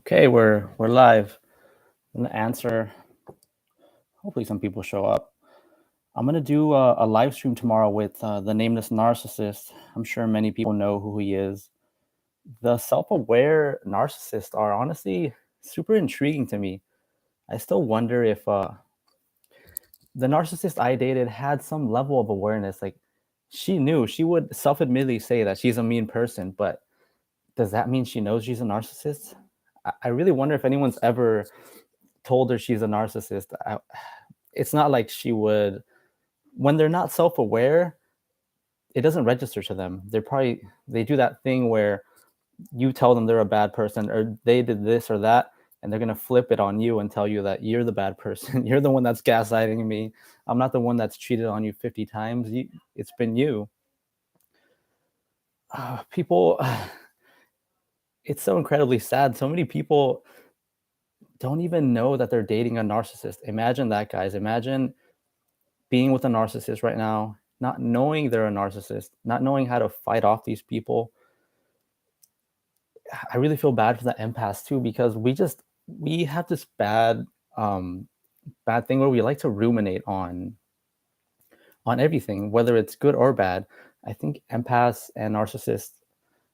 Okay, we're live. I'm gonna answer. Hopefully, some people show up. I'm gonna do a live stream tomorrow with the nameless narcissist. I'm sure many people know who he is. The self-aware narcissists are honestly super intriguing to me. I still wonder if the narcissist I dated had some level of awareness. Like, she knew she would self-admittedly say that she's a mean person, but does that mean she knows she's a narcissist? I really wonder if anyone's ever told her she's a narcissist. It's not like she would, when they're not self-aware, it doesn't register to them. They do that thing where you tell them they're a bad person or they did this or that, and they're going to flip it on you and tell you that you're the bad person. You're the one that's gaslighting me. I'm not the one that's cheated on you 50 times. It's been you. People It's so incredibly sad. So many people don't even know that they're dating a narcissist. Imagine that, guys. Imagine being with a narcissist right now, not knowing they're a narcissist, not knowing how to fight off these people. I really feel bad for the empaths too, because we have this um bad thing where we like to ruminate on everything, whether it's good or bad. I think empaths and narcissists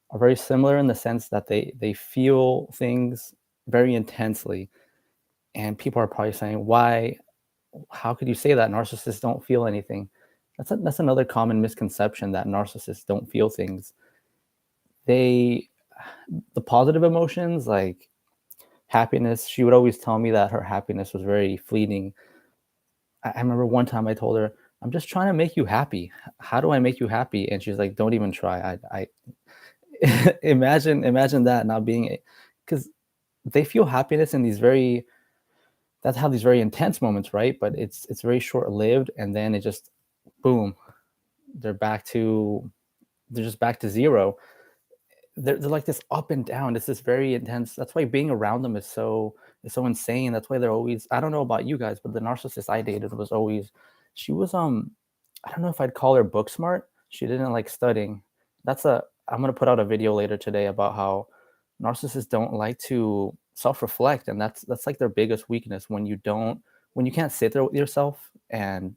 are very similar in the sense that they feel things very intensely. And people are probably saying, why, how could you say that narcissists don't feel anything? That's another common misconception, that narcissists don't feel things. They The positive emotions like happiness, she would always tell me that her happiness was very fleeting. I remember one time I told her, I'm just trying to make you happy. How do I make you happy? And she's like, don't even try. Imagine that not being, because they feel happiness in these very, that's how these very intense moments, right? But it's very short lived, and then it just boom, they're back to, they're just back to zero. They're like this up and down. It's this very intense. That's why being around them is so insane. That's why they're always. I don't know about you guys, but the narcissist I dated was always. She was I don't know if I'd call her book smart. She didn't like studying. That's a. I'm gonna put out a video later today about how narcissists don't like to self-reflect, and that's like their biggest weakness. When you can't sit there with yourself and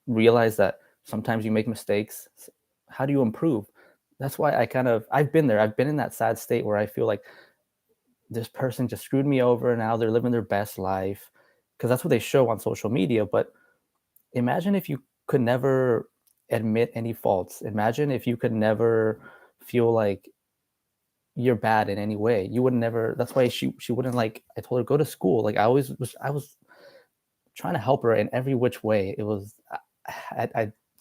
realize that sometimes you make mistakes. How do you improve? That's why I've been there. I've been in that sad state where I feel like this person just screwed me over. Now they're living their best life, because that's what they show on social media. But imagine if you could never admit any faults. Imagine if you could never feel like you're bad in any way. You would never. That's why she wouldn't, like, I told her, go to school. Like, I was trying to help her in every which way. It was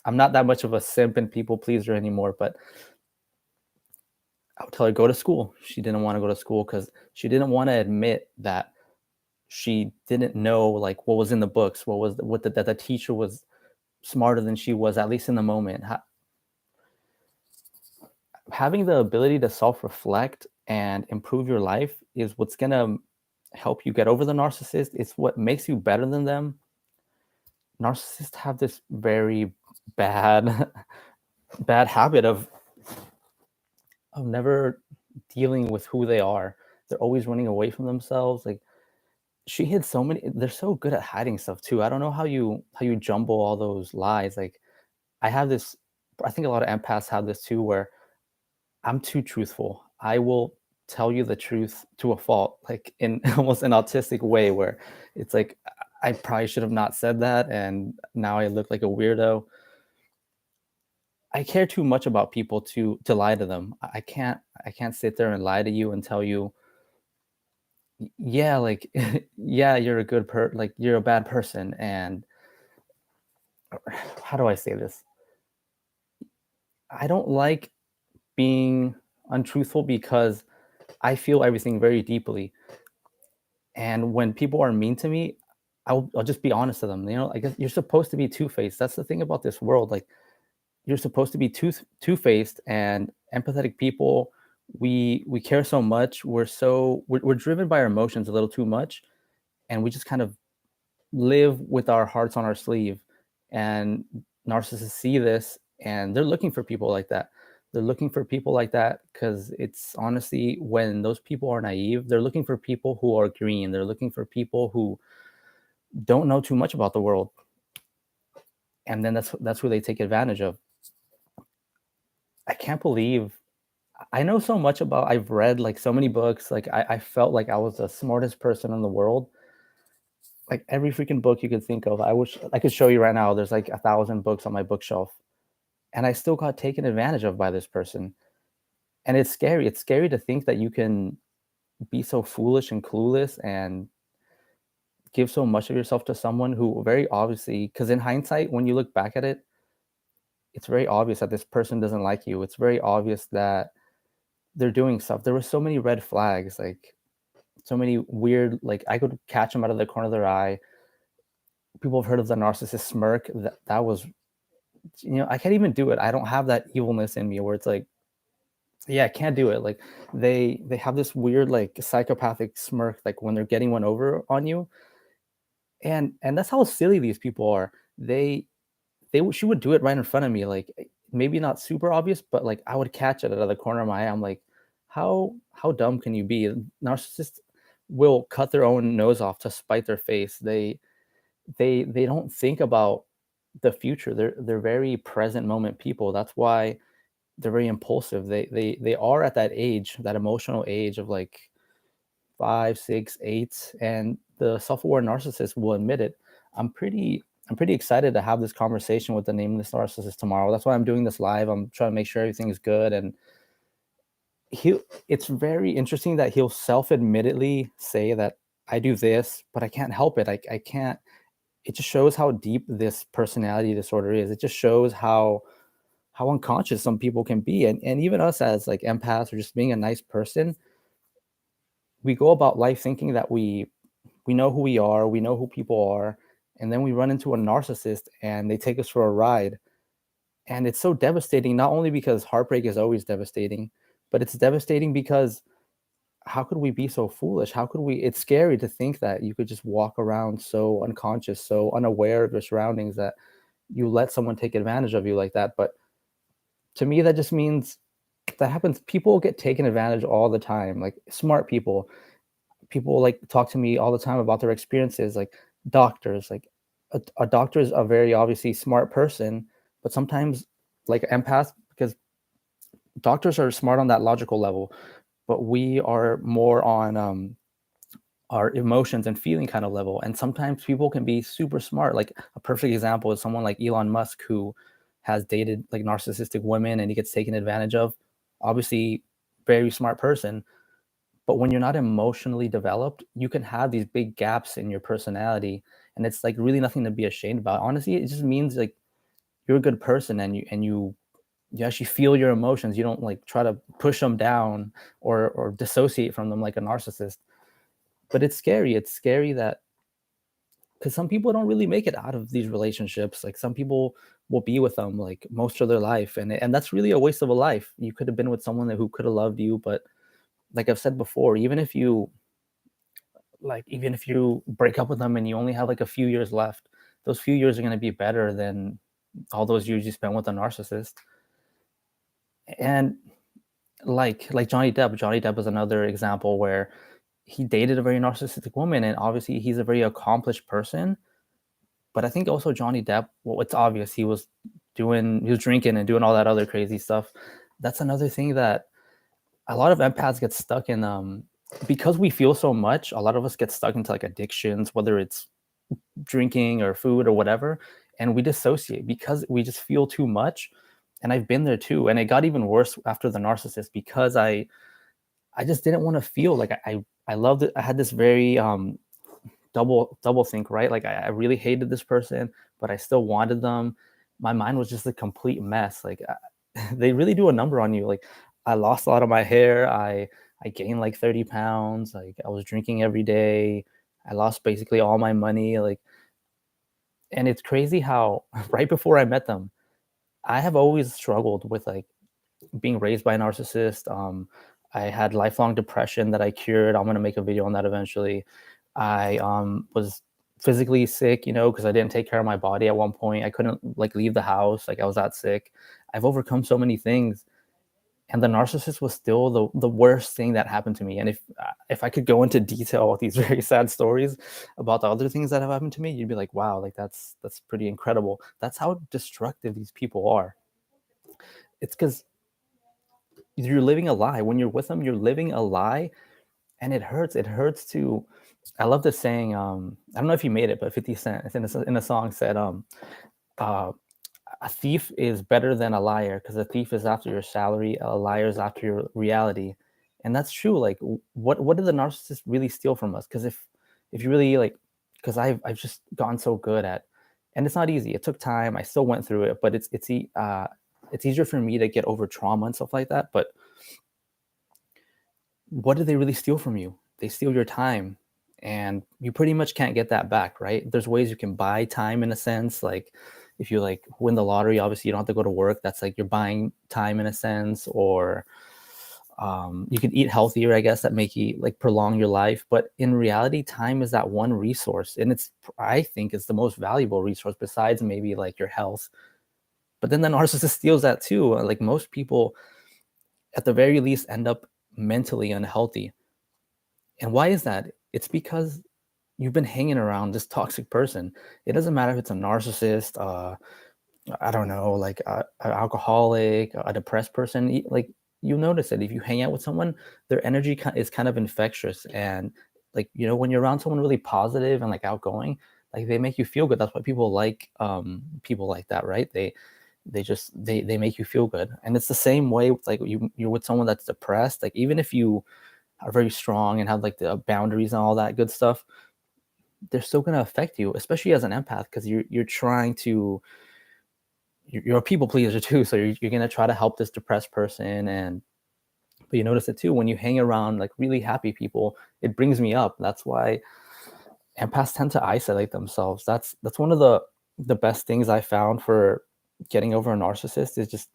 I'm not that much of a simp and people pleaser anymore, but I would tell her, go to school. She didn't want to go to school because she didn't want to admit that she didn't know, like, what was in the books, that the teacher was smarter than she was, at least in the moment. Having the ability to self-reflect and improve your life is what's gonna help you get over the narcissist. It's what makes you better than them. Narcissists have this very bad bad habit of never dealing with who they are. They're always running away from themselves. Like, she hid so many. They're so good at hiding stuff too. I don't know how you jumble all those lies. Like, I have this. I think a lot of empaths have this too, where I'm too truthful. I will tell you the truth to a fault, like in almost an autistic way, where it's like I probably should have not said that, and now I look like a weirdo. I care too much about people to lie to them. I can't sit there and lie to you and tell you, yeah, like, yeah, you're a like, you're a bad person. And how do I say this? I don't like being untruthful because I feel everything very deeply. And when people are mean to me, I'll just be honest to them. I guess you're supposed to be two-faced. That's the thing about this world. Like, you're supposed to be two-faced, and empathetic people, we care so much. We're driven by our emotions a little too much, and we just kind of live with our hearts on our sleeve. And narcissists see this, and they're looking for people like that. They're looking for people like that because it's honestly, when those people are naive, they're looking for people who are green. They're looking for people who don't know too much about the world, and then that's who they take advantage of. I can't believe I know so much about. I've read like so many books. Like I felt like I was the smartest person in the world. Like every freaking book you could think of. I wish I could show you right now. There's like 1,000 books on my bookshelf, and I still got taken advantage of by this person. And it's scary. It's scary to think that you can be so foolish and clueless and give so much of yourself to someone who very obviously, because in hindsight, when you look back at it, it's very obvious that this person doesn't like you. It's very obvious that they're doing stuff. There were so many red flags, like so many weird, like I could catch them out of the corner of their eye. People have heard of the narcissist smirk. That was, I can't even do it. I don't have that evilness in me where it's like, yeah, I can't do it. Like they have this weird like psychopathic smirk, like when they're getting one over on you, and that's how silly these people are. She would do it right in front of me, like maybe not super obvious, but like I would catch it out of the corner of my eye. I'm like, how dumb can you be? Narcissists will cut their own nose off to spite their face. They don't think about the future. They're very present moment people. That's why they're very impulsive. They are at that age, that emotional age of like 5, 6, 8, and the self-aware narcissist will admit it. I'm pretty excited to have this conversation with the nameless narcissist tomorrow. That's why I'm doing this live. I'm trying to make sure everything is good, and he it's very interesting that he'll self-admittedly say that I do this, but I can't help it. I can't. It just shows how deep this personality disorder is. It just shows how unconscious some people can be, and even us as like empaths or just being a nice person, we go about life thinking that we know who we are, we know who people are, and then we run into a narcissist and they take us for a ride. And it's so devastating, not only because heartbreak is always devastating, but it's devastating because how could we be so foolish? How could we? It's scary to think that you could just walk around so unconscious, so unaware of your surroundings that you let someone take advantage of you like that. But to me, that just means that happens. People get taken advantage all the time, like smart people like talk to me all the time about their experiences, like doctors. Like a doctor is a very obviously smart person, but sometimes like empaths, because doctors are smart on that logical level, but we are more on our emotions and feeling kind of level. And sometimes people can be super smart. Like a perfect example is someone like Elon Musk, who has dated like narcissistic women and he gets taken advantage of. Obviously, very smart person, but when you're not emotionally developed, you can have these big gaps in your personality, and it's like really nothing to be ashamed about. Honestly, it just means like you're a good person, and you actually feel your emotions. You don't like try to push them down or dissociate from them like a narcissist. But it's scary. It's scary that because some people don't really make it out of these relationships. Like some people will be with them like most of their life, and that's really a waste of a life. You could have been with someone who could have loved you, but like I've said before, even if you break up with them and you only have like a few years left, those few years are going to be better than all those years you spent with a narcissist. And like Johnny Depp is another example where he dated a very narcissistic woman, and obviously he's a very accomplished person. But I think also Johnny Depp, well, it's obvious he was drinking and doing all that other crazy stuff. That's another thing that a lot of empaths get stuck in, because we feel so much. A lot of us get stuck into like addictions, whether it's drinking or food or whatever, and we dissociate because we just feel too much. And I've been there too, and it got even worse after the narcissist because I just didn't want to feel like I loved it. I had this very double think, right? Like I really hated this person, but I still wanted them. My mind was just a complete mess. Like they really do a number on you. Like I lost a lot of my hair. I gained like 30 pounds. Like I was drinking every day. I lost basically all my money. Like, and it's crazy how right before I met them, I have always struggled with like being raised by a narcissist. I had lifelong depression that I cured. I'm gonna make a video on that eventually. I was physically sick, because I didn't take care of my body at one point. I couldn't like leave the house, like I was that sick. I've overcome so many things, And the narcissist was still the worst thing that happened to me. And if I could go into detail with these very sad stories about the other things that have happened to me, you'd be like, wow, like that's pretty incredible. That's how destructive these people are. It's because you're living a lie. When you're with them, you're living a lie, and it hurts. It hurts to. I love this saying. I don't know if you made it, but 50 Cent in a song said, uh, "A thief is better than a liar because a thief is after your salary, a liar is after your reality," and that's true. Like, what did the narcissist really steal from us? Because if you really like, because I've just gotten so good at, and it's not easy. It took time. I still went through it, but it's easier for me to get over trauma and stuff like that. But what do they really steal from you? They steal your time, and you pretty much can't get that back, right? There's ways you can buy time in a sense, like if you like win the lottery, obviously you don't have to go to work. That's like you're buying time in a sense, or you can eat healthier, I guess, that make you like prolong your life. But in reality, time is that one resource, and I think it's the most valuable resource besides maybe like your health. But then the narcissist steals that too. Like most people, at the very least, end up mentally unhealthy. And why is that? It's because you've been hanging around this toxic person. It doesn't matter if it's a narcissist, I don't know, like an alcoholic, a depressed person. Like you notice it if you hang out with someone, their energy is kind of infectious, and like when you're around someone really positive and like outgoing, like they make you feel good. That's why people like people like that, right? They make you feel good, and it's the same way with, like you're with someone that's depressed. Like even if you are very strong and have like the boundaries and all that good stuff, they're still going to affect you, especially as an empath, because you're trying to you're a people pleaser too, so you're going to try to help this depressed person. And but you notice it too when you hang around like really happy people, it brings me up. That's why empaths tend to isolate themselves. That's one of the best things I found for getting over a narcissist is just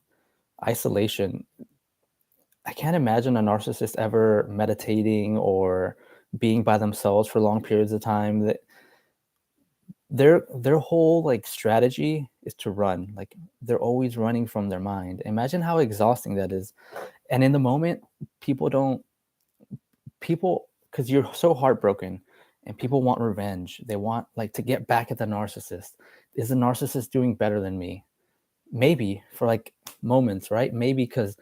isolation. I can't imagine a narcissist ever meditating or being by themselves for long periods of time. That their whole like strategy is to run. Like they're always running from their mind. Imagine how exhausting that is. And in the moment, people don't people because you're so heartbroken, and people want revenge. They want like to get back at the narcissist. Is the narcissist doing better than me? Maybe for like moments, right? Maybe because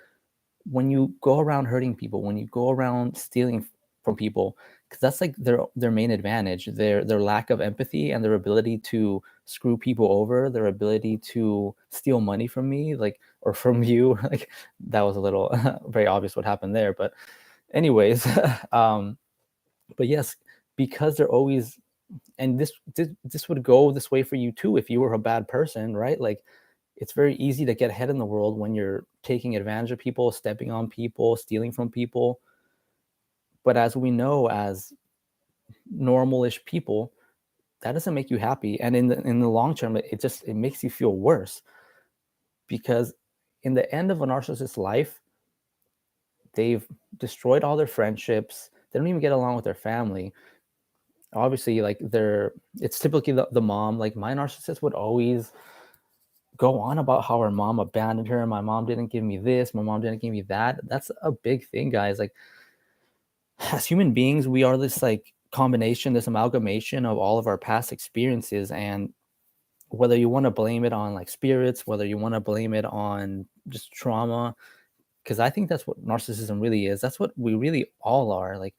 when you go around hurting people, when you go around stealing from people, because that's like their main advantage, their lack of empathy and their ability to screw people over, their ability to steal money from me, like or from you. Like that was a little very obvious what happened there, but anyways, but yes, because they're always and this would go this way for you too if you were a bad person, right? Like it's very easy to get ahead in the world when you're taking advantage of people, stepping on people, stealing from people. But as we know, as normalish people, that doesn't make you happy. And in the long term, it makes you feel worse, because in the end of a narcissist's life, they've destroyed all their friendships. They don't even get along with their family. Obviously, like it's typically the mom. Like my narcissist would always go on about how her mom abandoned her. My mom didn't give me this. My mom didn't give me that. That's a big thing, guys. Like as human beings, we are this like combination, this amalgamation of all of our past experiences. And whether you want to blame it on like spirits, whether you want to blame it on just trauma, because I think that's what narcissism really is. That's what we really all are. Like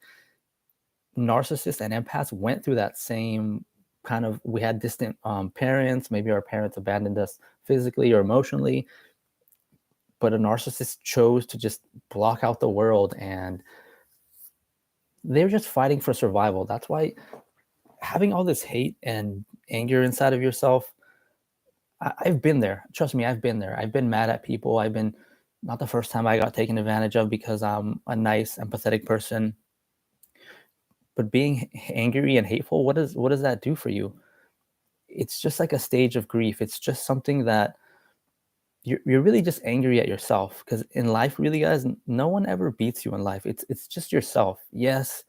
narcissists and empaths went through that same kind of, we had distant parents, maybe our parents abandoned us physically or emotionally, but a narcissist chose to just block out the world, and they're just fighting for survival. That's why having all this hate and anger inside of yourself, I've been there. Trust me, I've been there. I've been mad at people. I've been, not the first time I got taken advantage of because I'm a nice, empathetic person. But being angry and hateful, what does that do for you? It's just like a stage of grief. It's just something that you're really just angry at yourself, because in life, really, guys, no one ever beats you in life. It's just yourself. Yes,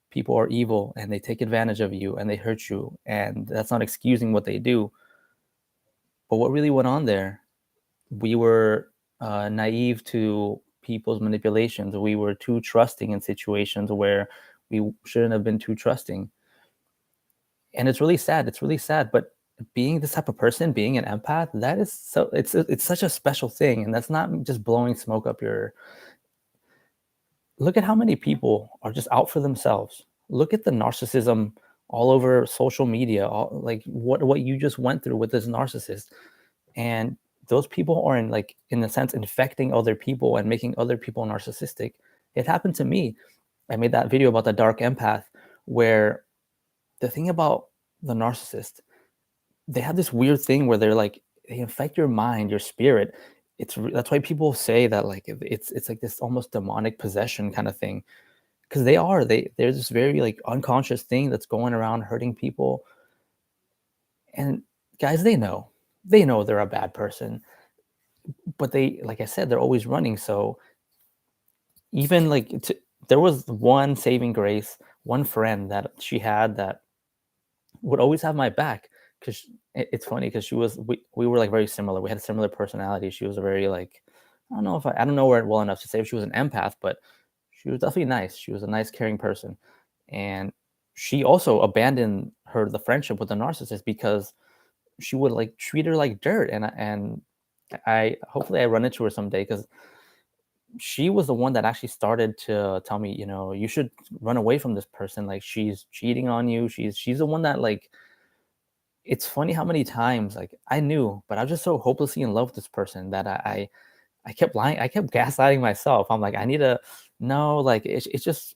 people are evil and they take advantage of you and they hurt you, and that's not excusing what they do. But what really went on there, we were naive to people's manipulations. We were too trusting in situations where we shouldn't have been too trusting. And it's really sad. It's really sad. But being this type of person, being an empath, that is so it's such a special thing. And that's not just blowing smoke up your. Look at how many people are just out for themselves. Look at the narcissism all over social media, like what you just went through with this narcissist. And those people are in a sense infecting other people and making other people narcissistic. It happened to me. I made that video about the dark empath, where the thing about the narcissist, they have this weird thing where they infect your mind, your spirit. That's why people say that like it's like this almost demonic possession kind of thing, because there's this very like unconscious thing that's going around hurting people. And guys, they know they're a bad person, but they, like I said, they're always running. So even there was one saving grace, one friend that she had that would always have my back. Because it's funny, because we were like very similar. We had similar personalities. She was a very like, I don't know her well enough to say if she was an empath, but she was definitely nice. She was a nice, caring person. And she also abandoned the friendship with the narcissist because she would like treat her like dirt. And I hopefully I run into her someday, because she was the one that actually started to tell me, you should run away from this person. Like, she's cheating on you. She's the one that like. It's funny how many times like I knew, but I was just so hopelessly in love with this person that I kept lying. I kept gaslighting myself. I'm like, I need to no, like it's just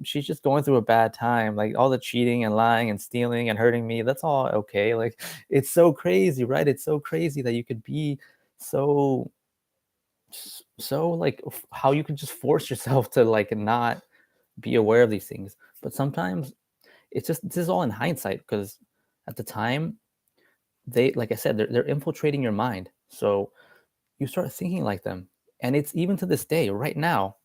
she's just going through a bad time. Like, all the cheating and lying and stealing and hurting me, that's all okay. Like, it's so crazy, right? It's so crazy that you could be so like how you can just force yourself to like not be aware of these things. But sometimes this is all in hindsight, because at the time, they, like I said, they're infiltrating your mind. So you start thinking like them. And it's even to this day, right now,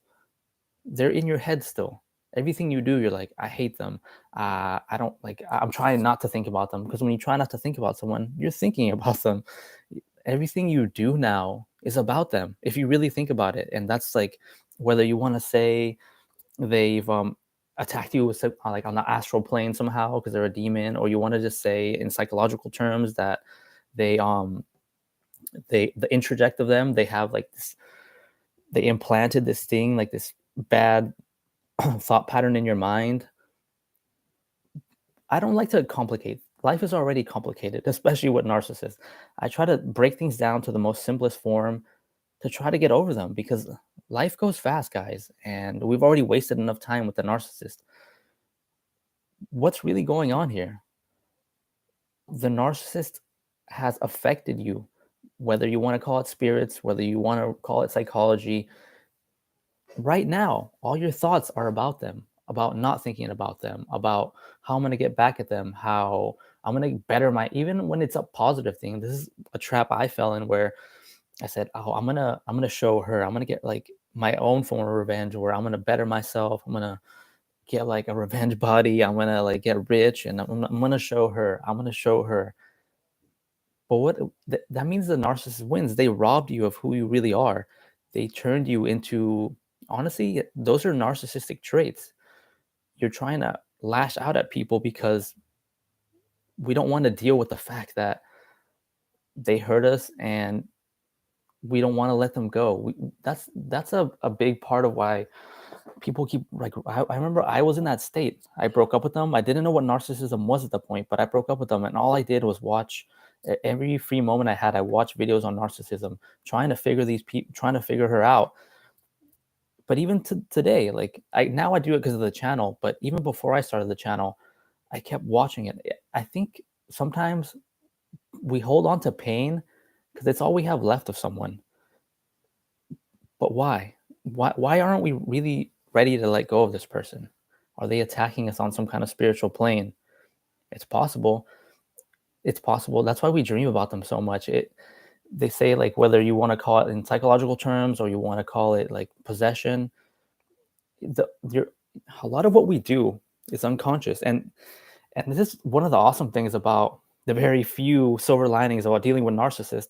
they're in your head still. Everything you do, you're like, I hate them. I don't like, I'm trying not to think about them, because when you try not to think about someone, you're thinking about them. Everything you do now is about them, if you really think about it. And that's like, whether you want to say they've attacked you with like on the astral plane somehow because they're a demon, or you want to just say in psychological terms that they the introject of them, they have like this, they implanted this thing, like this bad thought pattern in your mind. I don't like to complicate. Life is already complicated, especially with narcissists. I try to break things down to the most simplest form to try to get over them, because life goes fast, guys, and we've already wasted enough time with the narcissist. What's really going on here? The narcissist has affected you, whether you want to call it spirits, whether you want to call it psychology. Right now, all your thoughts are about them, about not thinking about them, about how I'm going to get back at them, how I'm going to better even when it's a positive thing. This is a trap I fell in, where I said, "Oh, I'm gonna show her. I'm gonna get like my own form of revenge, where I'm gonna better myself. I'm gonna get like a revenge body. I'm gonna like get rich, and I'm gonna show her. I'm gonna show her." But that means the narcissist wins. They robbed you of who you really are. They turned you into, honestly, those are narcissistic traits. You're trying to lash out at people because we don't want to deal with the fact that they hurt us, and we don't want to let them go. That's a big part of why people keep like, I remember I was in that state. I broke up with them. I didn't know what narcissism was at the point, but I broke up with them, and all I did was watch every free moment I had. I watched videos on narcissism, trying to figure these people, trying to figure her out. But even to today, like now I do it because of the channel. But even before I started the channel, I kept watching it. I think sometimes we hold on to pain because it's all we have left of someone. But why? Why aren't we really ready to let go of this person? Are they attacking us on some kind of spiritual plane? It's possible. It's possible. That's why we dream about them so much. They say, like, whether you want to call it in psychological terms or you want to call it like possession, a lot of what we do is unconscious. And this is one of the awesome things about the very few silver linings about dealing with narcissists,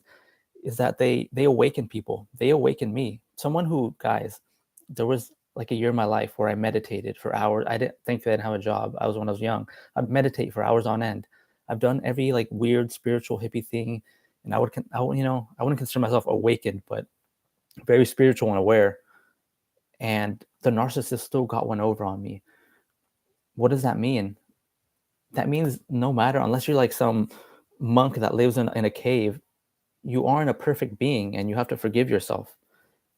is that they awaken people. They awaken me someone who, guys, there was like a year in my life where I meditated for hours. I didn't think that I didn't have a job. I was when I was young. I'd meditate for hours on end. I've done every like weird spiritual hippie thing, and I wouldn't consider myself awakened, but very spiritual and aware. And the narcissist still got one over on me. What does that mean? That means no matter, unless you're like some monk that lives in a cave, you aren't a perfect being, and you have to forgive yourself.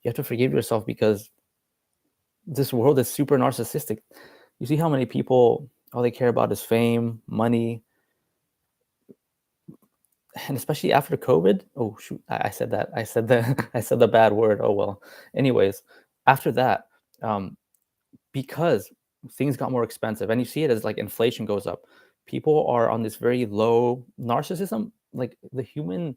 You have to forgive yourself because this world is super narcissistic. You see how many people, all they care about is fame, money, and especially after COVID. Oh shoot, I said that. I said the I said the bad word. Oh well. Anyways, after that, um, because things got more expensive, and you see it as like inflation goes up. People are on this very low narcissism. Like the human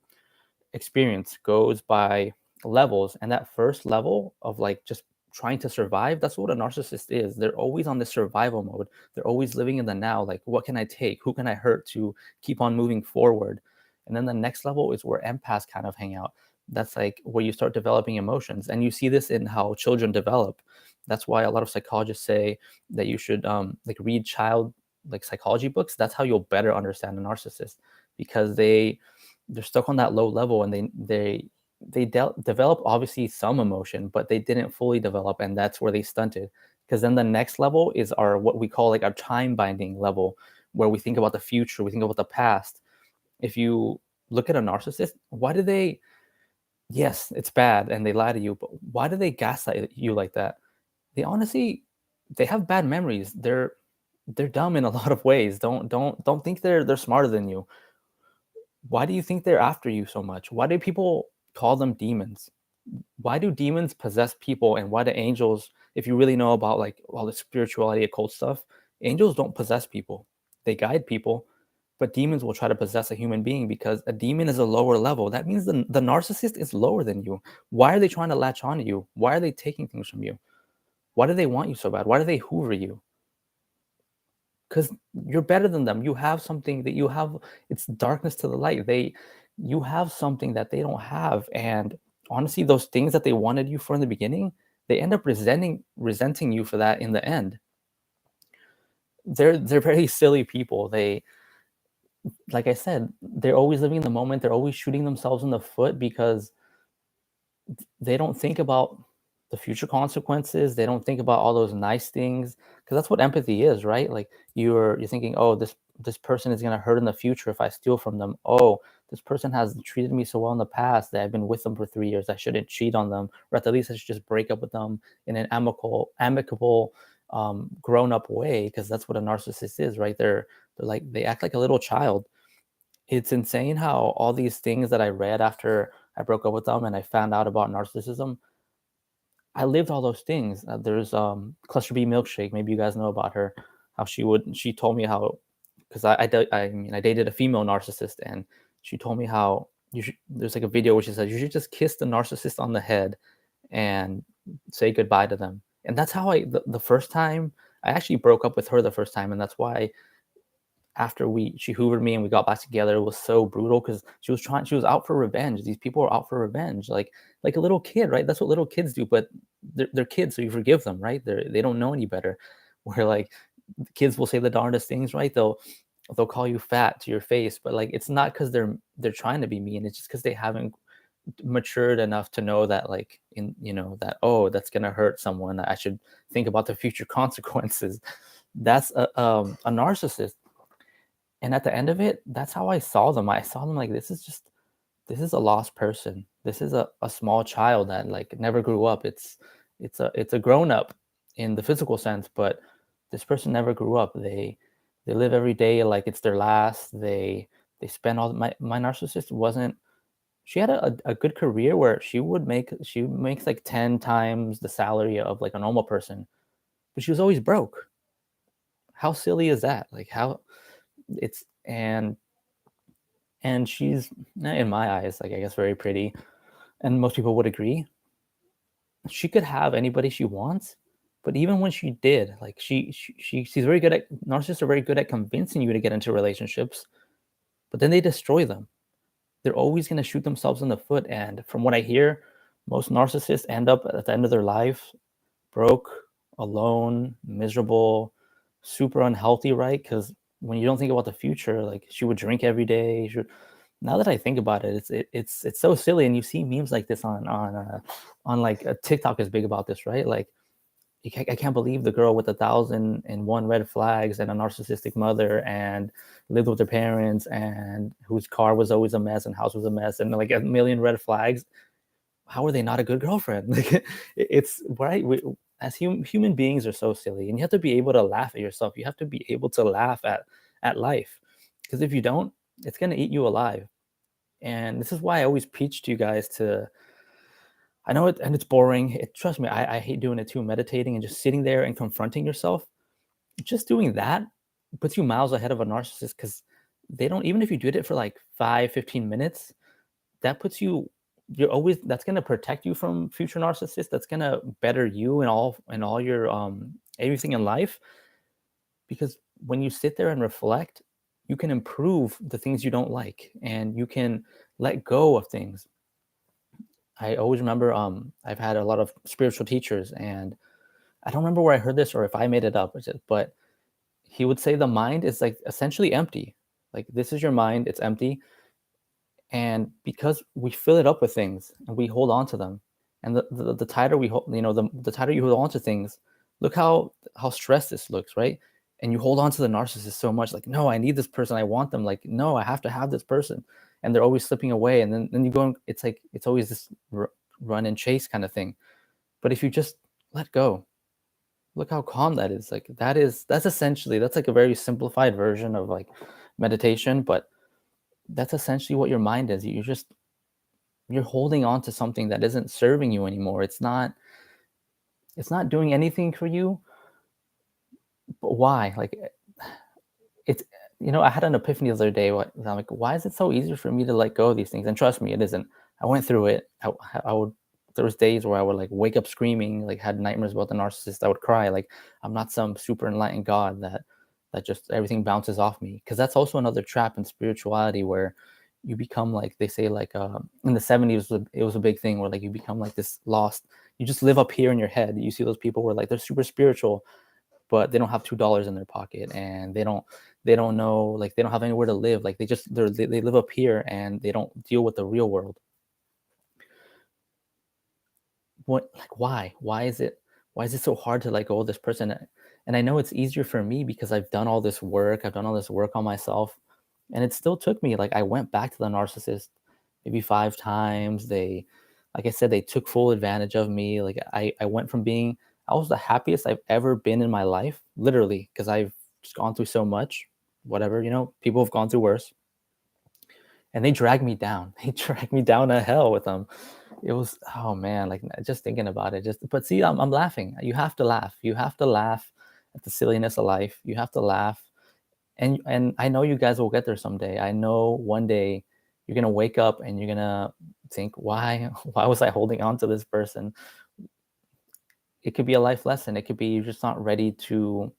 experience goes by levels, and that first level of like just trying to survive, that's what a narcissist is. They're always on this survival mode. They're always living in the now, like what can I take, who can I hurt to keep on moving forward. And then the next level is where empaths kind of hang out. That's like where you start developing emotions, and you see this in how children develop. That's why a lot of psychologists say that you should like read child like psychology books. That's how you'll better understand a narcissist, because they're stuck on that low level, and develop obviously some emotion, but they didn't fully develop, and that's where they stunted. Because then the next level is our what we call like our time binding level, where we think about the future, we think about the past. If you look at a narcissist, why do they? Yes, it's bad, and they lie to you, but why do they gaslight you like that? They honestly, they have bad memories. They're dumb in a lot of ways. Don't think they're smarter than you. Why do you think they're after you so much? Why do people call them demons? Why do demons possess people, and why do angels, if you really know about like all the spirituality occult stuff, angels don't possess people. They guide people, but demons will try to possess a human being because a demon is a lower level. That means the narcissist is lower than you. Why are they trying to latch on to you? Why are they taking things from you? Why do they want you so bad? Why do they hoover you? Because you're better than them. You have something that you have. It's darkness to the light. You have something that they don't have. And honestly, those things that they wanted you for in the beginning, they end up resenting you for that in the end. They're very silly people. They, like I said, they're always living in the moment. They're always shooting themselves in the foot because they don't think about the future consequences. They don't think about all those nice things, because that's what empathy is, right? Like you're thinking, oh, this person is gonna hurt in the future if I steal from them. Oh, this person has treated me so well in the past that I've been with them for 3 years. I shouldn't cheat on them, or at the least I should just break up with them in an amicable, grown up way, because that's what a narcissist is, right? They're like they act like a little child. It's insane how all these things that I read after I broke up with them and I found out about narcissism, I lived all those things. There's Cluster B Milkshake. Maybe you guys know about her. How she told me how, because I mean I dated a female narcissist, and she told me how you should. There's like a video where she says you should just kiss the narcissist on the head and say goodbye to them. And that's how the first time I actually broke up with her the first time, and that's why after we she hoovered me and we got back together, it was so brutal because she was out for revenge. These people are out for revenge, like a little kid, right? That's what little kids do, but they're kids, so you forgive them, right? They don't know any better. Where like kids will say the darndest things, right? They'll call you fat to your face, but like it's not because they're trying to be mean. It's just because they haven't matured enough to know that like in that, oh, that's gonna hurt someone, I should think about the future consequences. That's a narcissist. And at the end of it, that's how I saw them. I saw them like this is a lost person. This is a small child that like never grew up. It's a grown up in the physical sense, but this person never grew up. They live every day like it's their last. They spend all my narcissist wasn't she had a good career where she makes like 10 times the salary of like a normal person, but she was always broke. How silly is that? Like how it's and she's in my eyes, like I guess very pretty, and most people would agree. She could have anybody she wants, but even when she did, like she's very good at narcissists are very good at convincing you to get into relationships, but then they destroy them. They're always going to shoot themselves in the foot. And from what I hear, Most narcissists end up at the end of their life broke, alone, miserable, super unhealthy, right? Because when you don't think about the future, like she would drink every day. Now that I think about it, it's so silly, and you see memes like this on like TikTok is big about this, right? Like I can't believe the girl with 1,001 red flags and a narcissistic mother and lived with her parents and whose car was always a mess and house was a mess and like a million red flags. How are they not a good girlfriend? Like it's right. As human beings are so silly, and you have to be able to laugh at yourself. You have to be able to laugh at life, because if you don't, it's gonna eat you alive. And this is why I always preach to you guys to. I know it, and it's boring. Trust me, I hate doing it too. Meditating and just sitting there and confronting yourself. Just doing that puts you miles ahead of a narcissist, because they don't, even if you did it for like 5, 15 minutes, that puts you, you're always, that's going to protect you from future narcissists. That's going to better you in all your everything in life, because when you sit there and reflect, you can improve the things you don't like, and you can let go of things. I always remember I've had a lot of spiritual teachers, and I don't remember where I heard this or if I made it up, but he would say the mind is like essentially empty. Like, this is your mind, it's empty. And because we fill it up with things and we hold on to them, and the tighter we hold, the tighter you hold on to things, look how stressed this looks, right? And you hold on to the narcissist so much, like, no, I need this person, I want them, like, no, I have to have this person, and they're always slipping away, and then you go and it's like it's always this run and chase kind of thing. But if you just let go, look how calm that is. Like, that's essentially, that's like a very simplified version of like meditation, but that's essentially what your mind is. You're holding on to something that isn't serving you anymore. It's not doing anything for you. But why? Like, it's, I had an epiphany the other day. I'm like, why is it so easy for me to let go of these things? And trust me, it isn't. I went through it. I would, there was days where I would like wake up screaming, like had nightmares about the narcissist. I would cry. Like, I'm not some super enlightened God that just everything bounces off me. Because that's also another trap in spirituality, where you become, like they say, like in the 70s it was a big thing, where like you become like this lost, you just live up here in your head. You see those people where like they're super spiritual, but they don't have $2 in their pocket, and they don't know, like they don't have anywhere to live. Like they live up here, and they don't deal with the real world. What, like, why is it so hard to let go of this person? And I know it's easier for me because I've done all this work on myself, and it still took me, like, I went back to the narcissist maybe 5 times. Like I said, they took full advantage of me. Like, I went from being, I was the happiest I've ever been in my life, literally, because I've just gone through so much. Whatever, people have gone through worse, and they dragged me down. They dragged me down to hell with them. It was, oh man, like just thinking about it. But see, I'm laughing. You have to laugh. You have to laugh at the silliness of life. You have to laugh, and I know you guys will get there someday. I know one day you're gonna wake up and you're gonna think, why was I holding on to this person? It could be a life lesson. It could be you're just not ready to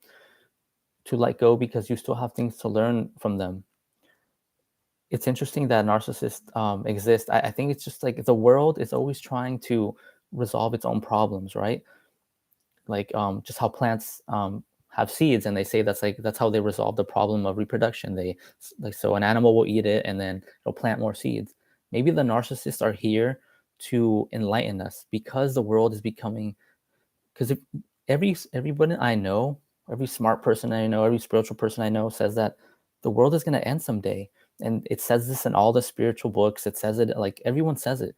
let go because you still have things to learn from them. It's interesting that narcissists exist. I think it's just like the world is always trying to resolve its own problems, right? Like just how plants have seeds, and they say that's how they resolve the problem of reproduction. Like, so an animal will eat it, and then it'll plant more seeds. Maybe the narcissists are here to enlighten us, because the world is becoming, because if everybody I know, every smart person I know, every spiritual person I know says that the world is going to end someday. And it says this in all the spiritual books. It says it, like everyone says it,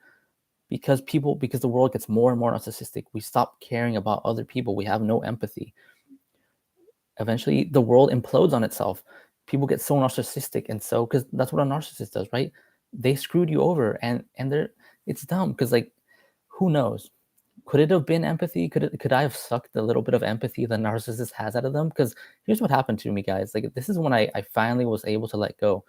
because the world gets more and more narcissistic. We stop caring about other people. We have no empathy. Eventually the world implodes on itself. People get so narcissistic, and so, because that's what a narcissist does, right? They screwed you over, and they're, it's dumb, because like, who knows? Could it have been empathy? Could I have sucked a little bit of empathy the narcissist has out of them? Because here's what happened to me, guys. Like, this is when I finally was able to let go.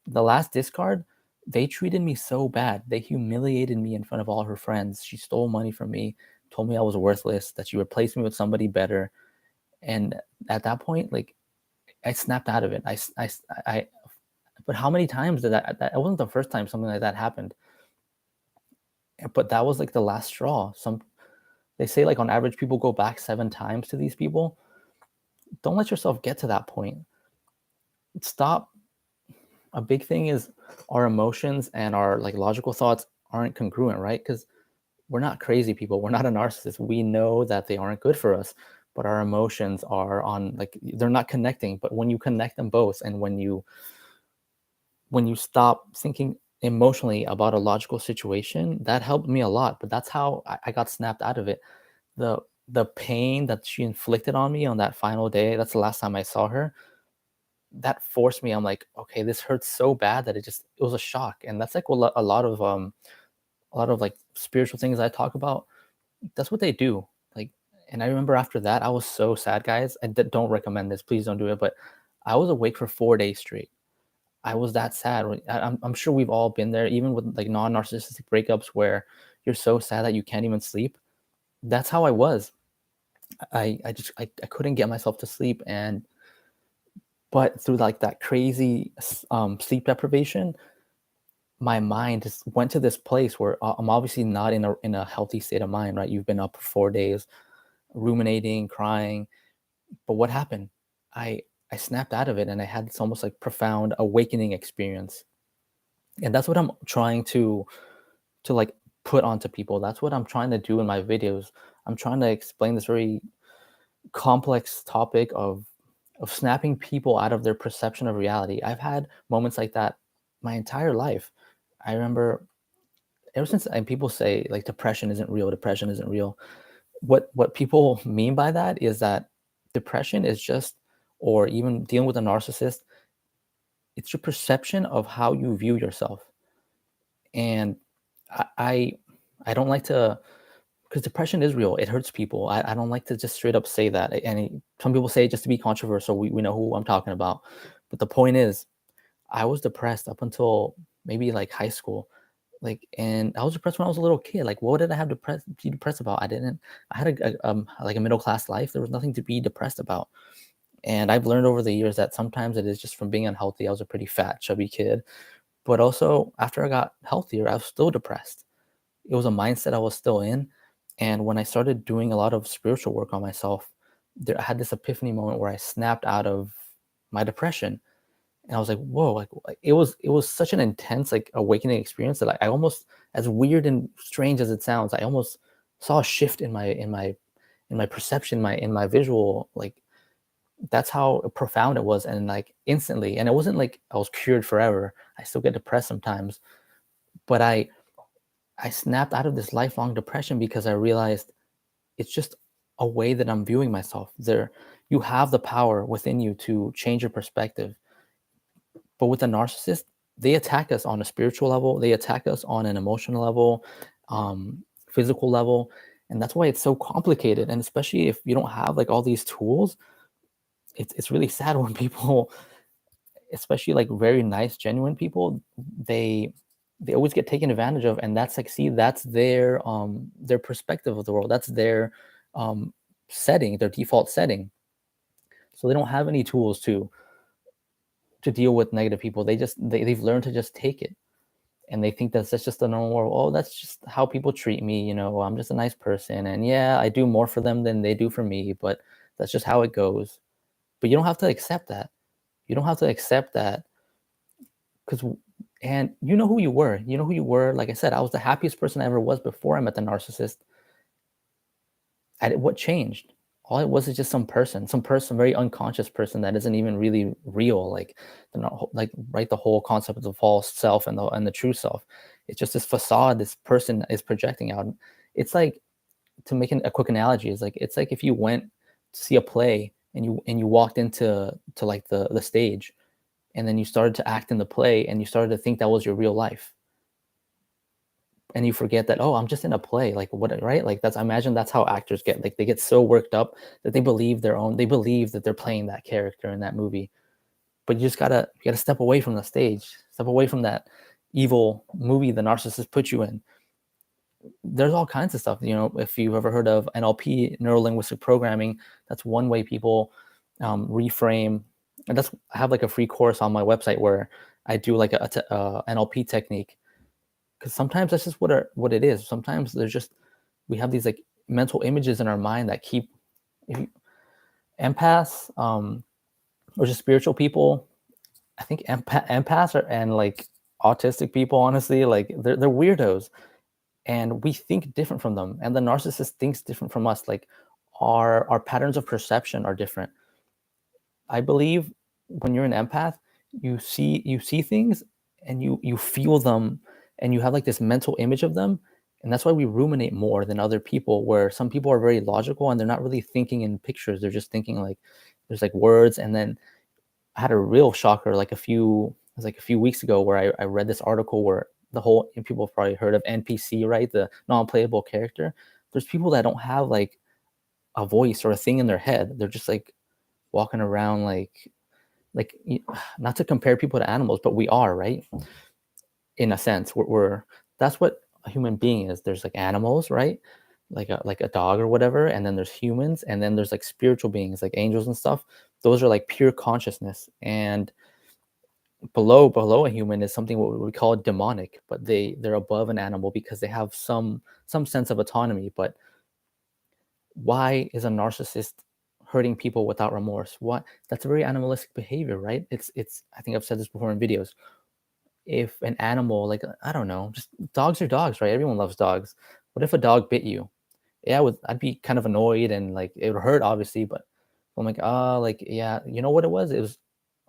The last discard, they treated me so bad. They humiliated me in front of all her friends. She stole money from me, told me I was worthless, that she replaced me with somebody better. And at that point, like, I snapped out of it. I, but how many times did that? It wasn't the first time something like that happened. But that was like the last straw. They say like on average people go back 7 times to these people. Don't let yourself get to that point. Stop. A big thing is our emotions and our like logical thoughts aren't congruent, right? Because we're not crazy people. We're not a narcissist. We know that they aren't good for us, but our emotions are on like they're not connecting. But when you connect them both, and when you stop thinking emotionally about a logical situation, that helped me a lot. But that's how I got snapped out of it. The the pain that she inflicted on me on that final day, that's the last time I saw her, that forced me. I'm like, okay, this hurts so bad that it was a shock. And that's like a lot of like spiritual things I talk about. That's what they do. Like, and I remember after that, I was so sad, guys. Don't recommend this. Please don't do it. But I was awake for 4 days straight. I was that sad. I'm sure we've all been there, even with like non-narcissistic breakups where you're so sad that you can't even sleep. That's how I was. I couldn't get myself to sleep, and but through like that crazy sleep deprivation, my mind just went to this place where I'm obviously not in a healthy state of mind, right? You've been up for 4 days, ruminating, crying. But what happened? I I snapped out of it, and I had this almost like profound awakening experience. And that's what I'm trying to like put onto people. That's what I'm trying to do in my videos. I'm trying to explain this very complex topic of snapping people out of their perception of reality. I've had moments like that my entire life. I remember ever since, and people say like depression isn't real, depression isn't real. What people mean by that is that depression is just, or even dealing with a narcissist, it's your perception of how you view yourself. And I I, I don't like to, because depression is real. It hurts people. I don't like to just straight up say that. Some people say it just to be controversial. We know who I'm talking about. But the point is, I was depressed up until maybe like high school. Like, and I was depressed when I was a little kid. Like, what did I have be depressed about? I didn't. I had like a middle class life. There was nothing to be depressed about. And I've learned over the years that sometimes it is just from being unhealthy. I was a pretty fat, chubby kid. But also, after I got healthier, I was still depressed. It was a mindset I was still in. And when I started doing a lot of spiritual work on myself, I had this epiphany moment where I snapped out of my depression. And I was like, whoa, like it was such an intense like awakening experience that I almost, as weird and strange as it sounds, I almost saw a shift in my perception, in my visual, like that's how profound it was. And like instantly, and it wasn't like I was cured forever. I still get depressed sometimes, but I snapped out of this lifelong depression because I realized it's just a way that I'm viewing myself. You have the power within you to change your perspective. But with a narcissist, they attack us on a spiritual level, they attack us on an emotional level, physical level. And that's why it's so complicated. And especially if you don't have like all these tools, it's really sad when people, especially like very nice, genuine people, they always get taken advantage of. And that's like, see, that's their perspective of the world. That's their um setting, their default setting. So they don't have any tools to deal with negative people. They've learned to just take it. And they think that's just the normal world. Oh, that's just how people treat me, I'm just a nice person. And yeah, I do more for them than they do for me, but that's just how it goes. But you don't have to accept that. You don't have to accept that, because and you know who you were. You know who you were. Like I said, I was the happiest person I ever was before I met the narcissist. What changed? All it was is just some person, very unconscious person that isn't even really real. Like, like, right, the whole concept of the false self and the true self. It's just this facade this person is projecting out. It's like, to make a quick analogy, is like it's like if you went to see a play and you walked into like the stage, and then you started to act in the play and you started to think that was your real life, and you forget that, oh, I'm just in a play, like, what, right? Like, that's, I imagine that's how actors get, like, they get so worked up that they believe that they're playing that character in that movie. But you gotta step away from the stage, step away from that evil movie the narcissist put you in. There's all kinds of stuff, if you've ever heard of NLP, neuro linguistic programming. That's one way people reframe. And I have like a free course on my website where I do like NLP technique, because sometimes that's just what it is. Sometimes there's just, we have these like mental images in our mind that keep, if you, empaths, or just spiritual people. I think empaths are, and like autistic people, honestly, like they're weirdos, and we think different from them, and the narcissist thinks different from us. Like our patterns of perception are different. I believe when you're an empath, you see things, and you feel them, and you have like this mental image of them, and that's why we ruminate more than other people. Where some people are very logical and they're not really thinking in pictures; they're just thinking like there's like words. And then I had a real shocker it was like a few weeks ago, where I read this article where the whole, and people have probably heard of NPC, right? The non-playable character. There's people that don't have like a voice or a thing in their head. They're just like walking around like not to compare people to animals, but we are, right? In a sense, we're that's what a human being is. There's like animals, right? Like a dog or whatever, and then there's humans, and then there's like spiritual beings like angels and stuff. Those are like pure consciousness. And below a human is something what we call demonic, but they're above an animal because they have some sense of autonomy. But why is a narcissist hurting people without remorse? What, that's a very animalistic behavior, right? It's I think I've said this before in videos. If an animal, like, I don't know, just dogs are dogs, right? Everyone loves dogs. What if a dog bit you? Yeah, I'd be kind of annoyed, and like it would hurt obviously, but I'm like, like, yeah, you know what it was? It was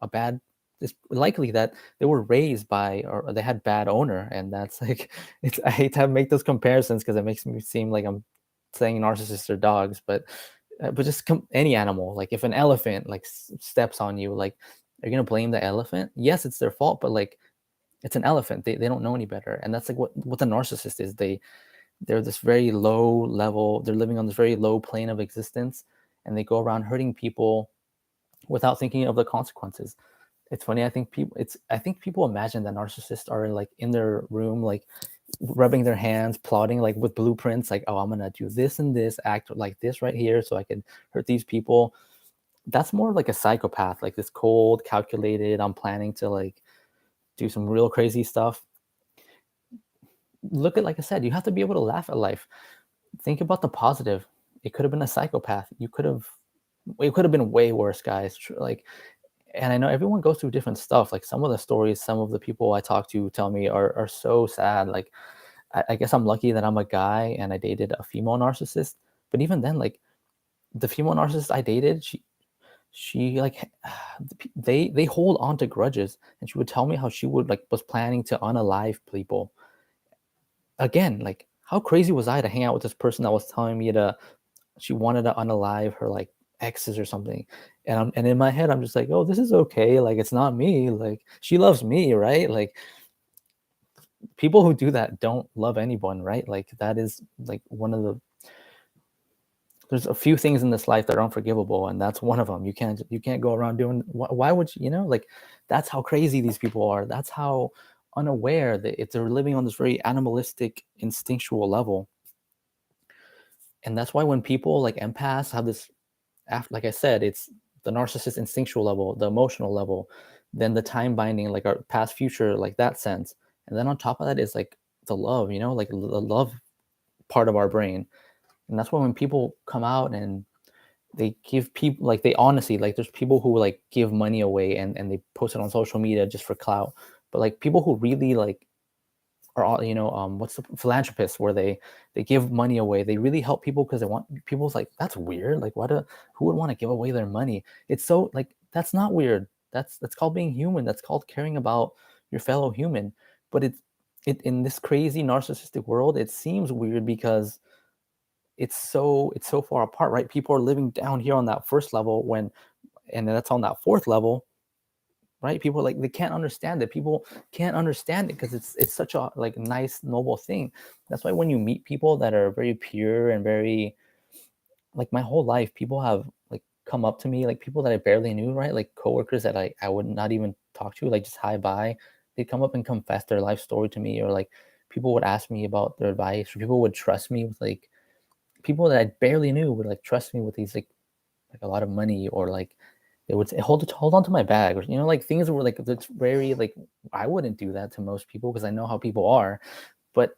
a bad, it's likely that they were raised by, or they had bad owner. And that's like, it's, I hate to make those comparisons because it makes me seem like I'm saying narcissists are dogs. But just any animal, like if an elephant like steps on you, like, are you gonna blame the elephant? Yes, it's their fault, but like, it's an elephant. They don't know any better. And that's like what the narcissist is. They're this very low level, they're living on this very low plane of existence, and they go around hurting people without thinking of the consequences. It's funny, I think people imagine that narcissists are like in their room, like rubbing their hands, plotting like with blueprints, like, oh, I'm gonna do this and this, act like this right here so I can hurt these people. That's more like a psychopath, like this cold, calculated, I'm planning to like do some real crazy stuff. Look at, like I said, you have to be able to laugh at life. Think about the positive. It could have been a psychopath. It could have been way worse, guys. Like, and I know everyone goes through different stuff. Like some of the stories, some of the people I talk to tell me are so sad. Like, I guess I'm lucky that I'm a guy and I dated a female narcissist. But even then, like the female narcissist I dated, she like they hold on to grudges, and she would tell me how she would like was planning to unalive people. Again, like how crazy was I to hang out with this person that was telling me to, she wanted to unalive her like exes or something. And in my head I'm just like, oh, this is okay, like it's not me, like she loves me, right? Like people who do that don't love anyone, right? Like that is like one of the, there's a few things in this life that are unforgivable, and that's one of them. You can't go around doing, why would you, like that's how crazy these people are. That's how unaware that if they're living on this very animalistic instinctual level. And that's why when people like empaths have this, after, like I said, it's the narcissist instinctual level, the emotional level, then the time binding, like our past future, like that sense. And then on top of that is like the love, like the love part of our brain. And that's why when people come out and they give people, like they honestly, like there's people who like give money away, and they post it on social media just for clout. But like people who really like are all, what's the philanthropists, where they give money away, they really help people because they want people's, like, that's weird, like who would want to give away their money? It's so like, that's not weird, that's called being human, that's called caring about your fellow human. But it in this crazy narcissistic world, it seems weird because it's so far apart, right? People are living down here on that first level, and that's on that fourth level, right? People like, they can't understand it. People can't understand it because it's such a like nice noble thing. That's why when you meet people that are very pure and very, like my whole life, people have like come up to me, like people that I barely knew, right? Like coworkers that I would not even talk to, like just hi bye. They'd come up and confess their life story to me, or like people would ask me about their advice, or people would trust me with like, people that I barely knew would like trust me with these like a lot of money, or like they would say, hold on to my bag, or like things that were like, that's very like, I wouldn't do that to most people because I know how people are. But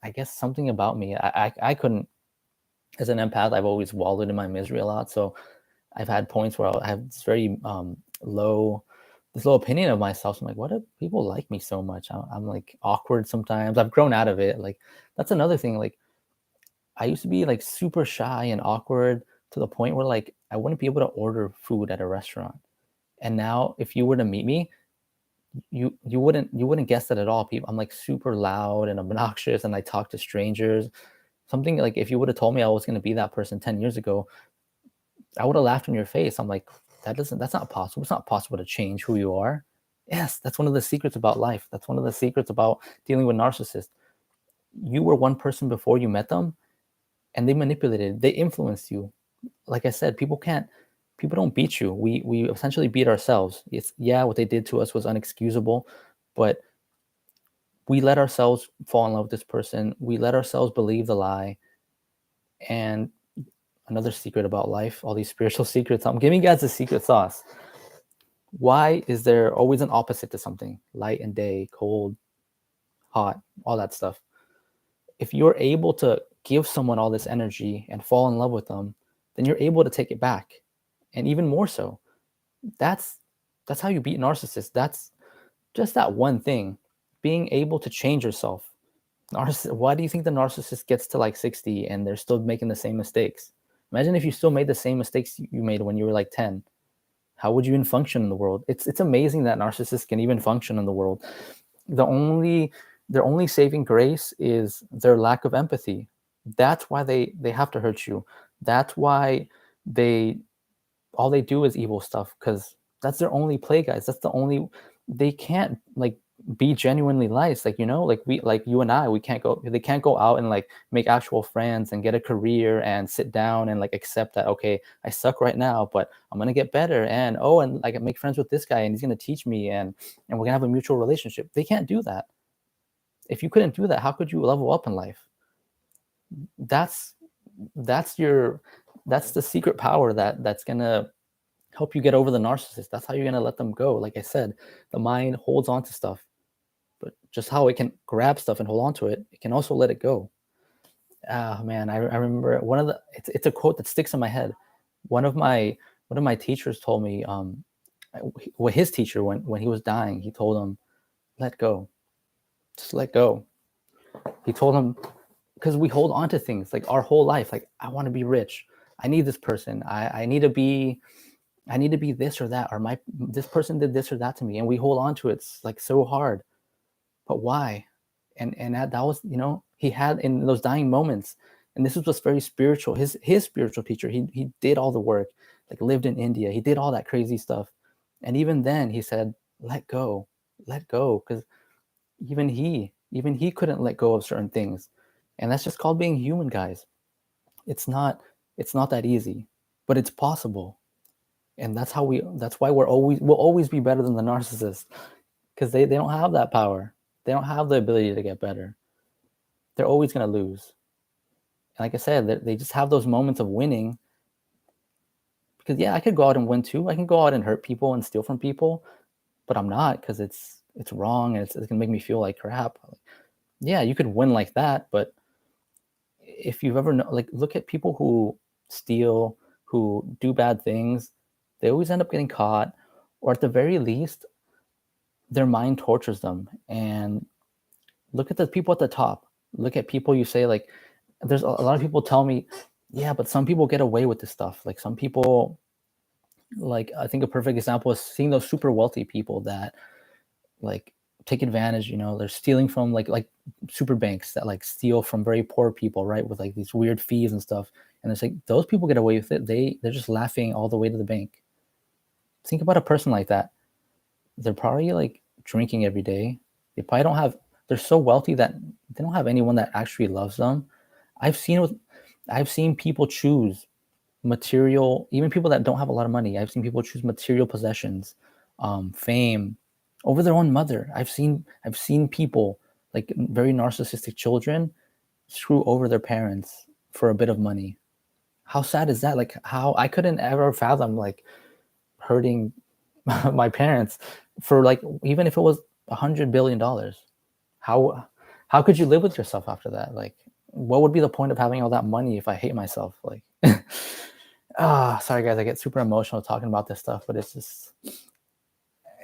I guess something about me, I couldn't, as an empath, I've always wallowed in my misery a lot. So I've had points where I have this very low, this low opinion of myself. So I'm like, what if people like me so much? I'm like awkward sometimes. I've grown out of it. Like that's another thing. Like I used to be like super shy and awkward to the point where like I wouldn't be able to order food at a restaurant. And now if you were to meet me, you wouldn't guess that at all. People, I'm like super loud and obnoxious, and I talk to strangers. Something like if you would have told me I was going to be that person 10 years ago, I would have laughed in your face. I'm like, that's not possible. It's not possible to change who you are. Yes, that's one of the secrets about life. That's one of the secrets about dealing with narcissists. You were one person before you met them, and they manipulated, they influenced you. Like I said, people don't beat you. We essentially beat ourselves. It's, yeah, what they did to us was unexcusable, but we let ourselves fall in love with this person. We let ourselves believe the lie. And another secret about life, all these spiritual secrets, I'm giving you guys the secret sauce. Why is there always an opposite to something? Light and day, cold, hot, all that stuff. If you're able to give someone all this energy and fall in love with them, then you're able to take it back. And even more so, that's how you beat narcissists. That's just that one thing, being able to change yourself. Why do you think the narcissist gets to like 60 and they're still making the same mistakes? Imagine if you still made the same mistakes you made when you were like 10. How would you even function in the world? It's amazing that narcissists can even function in the world. The only their only saving grace is their lack of empathy. That's why they have to hurt you. That's why they all they do is evil stuff, because that's their only play, guys. That's the only, they can't like be genuinely nice, like, like we, like you and I, we can't go, they can't go out and like make actual friends and get a career and sit down and like accept that, okay, I suck right now, but I'm gonna get better, and oh, and like make friends with this guy and he's gonna teach me, and we're gonna have a mutual relationship. They can't do that. If you couldn't do that, how could you level up in life? that's that's your that's the secret power that's gonna help you get over the narcissist. That's how you're gonna let them go. Like I said, the mind holds on to stuff, but just how it can grab stuff and hold on to it, it can also let it go. Ah, man, I remember one of the, it's a quote that sticks in my head. One of my teachers told me, well, his teacher, when he was dying, he told him, let go, just let go. He told him, because we hold on to things like our whole life. Like, I want to be rich. I need this person. I need to be this or that, or this person did this or that to me, and we hold on to it. It's like so hard. But why? And that was, he had in those dying moments, and this was just very spiritual. His spiritual teacher, he did all the work, like lived in India. He did all that crazy stuff. And even then he said, let go, because even he couldn't let go of certain things. And that's just called being human, guys. It's not that easy, but it's possible. And that's why we'll always be better than the narcissist, because they don't have that power. They don't have the ability to get better. They're always going to lose. And like I said, they just have those moments of winning, because yeah, I could go out and win too. I can go out and hurt people and steal from people, but I'm not, because it's wrong, and it's going to make me feel like crap. Yeah, you could win like that, but if you've ever like, look at people who steal, who do bad things, they always end up getting caught, or at the very least their mind tortures them. And look at the people at the top. Look at people, you say, like, there's a lot of people tell me, yeah, but some people get away with this stuff. Like some people, like, I think a perfect example is seeing those super wealthy people that like take advantage, they're stealing from like super banks that like steal from very poor people, right, with like these weird fees and stuff. And it's like those people get away with it. They're just laughing all the way to the bank. Think about a person like that. They're probably like drinking every day. They're so wealthy that they don't have anyone that actually loves them. I've seen people choose material, even people that don't have a lot of money. I've seen people choose material possessions, fame, over their own mother. I've seen people, like very narcissistic children, screw over their parents for a bit of money. How sad is that? Like, how I couldn't ever fathom like hurting my parents for like, even if it was $100 billion. How how could you live with yourself after that? Like, what would be the point of having all that money if I hate myself? Like, sorry guys, I get super emotional talking about this stuff, but it's just,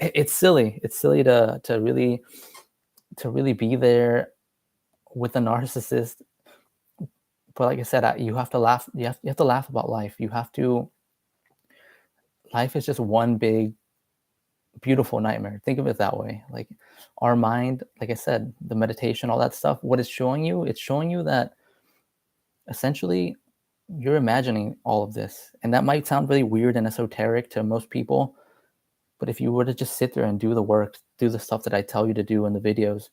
it's silly. It's silly to really be there with a narcissist. But like I said, you have to laugh. You have to laugh about life. You have to. Life is just one big, beautiful nightmare. Think of it that way. Like our mind, like I said, the meditation, all that stuff. What it's showing you, it's showing you that essentially you're imagining all of this, and that might sound really weird and esoteric to most people. But if you were to just sit there and do the work, do the stuff that I tell you to do in the videos,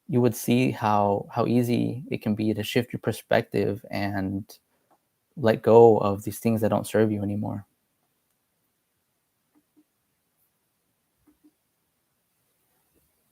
you would see how easy it can be to shift your perspective and let go of these things that don't serve you anymore.